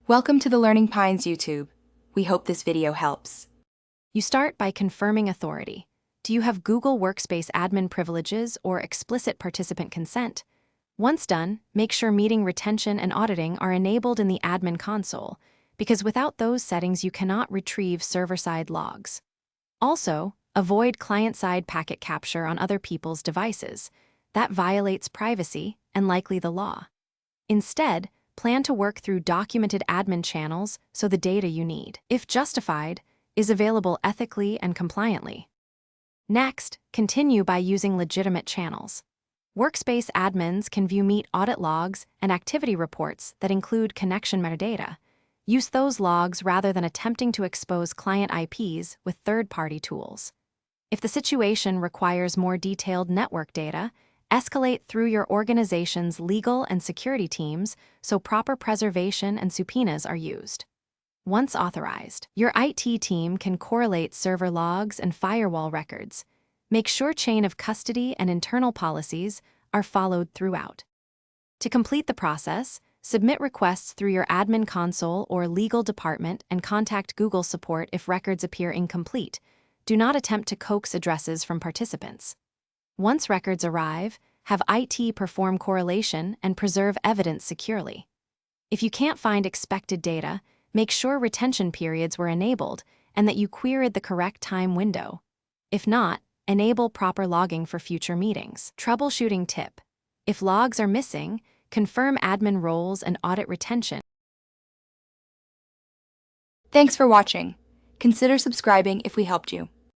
Welcome to the Learning Pines YouTube. We hope this video helps. You start by confirming authority. Do you have Google Workspace admin privileges or explicit participant consent? Once done, make sure meeting retention and auditing are enabled in the admin console, because without those settings you cannot retrieve server-side logs. Also, avoid client-side packet capture on other people's devices. That violates privacy and likely the law. Instead, plan to work through documented admin channels so the data you need, if justified, is available ethically and compliantly. Next, continue by using legitimate channels. Workspace admins can view Meet audit logs and activity reports that include connection metadata. Use those logs rather than attempting to expose client IPs with third-party tools. If the situation requires more detailed network data, escalate through your organization's legal and security teams so proper preservation and subpoenas are used. Once authorized, your IT team can correlate server logs and firewall records. Make sure chain of custody and internal policies are followed throughout. To complete the process, submit requests through your admin console or legal department and contact Google support if records appear incomplete. Do not attempt to coax addresses from participants. Once records arrive, have IT perform correlation and preserve evidence securely. If you can't find expected data, make sure retention periods were enabled and that you queried the correct time window. If not, enable proper logging for future meetings. Troubleshooting tip: if logs are missing, confirm admin roles and audit retention. Thanks for watching. Consider subscribing if we helped you.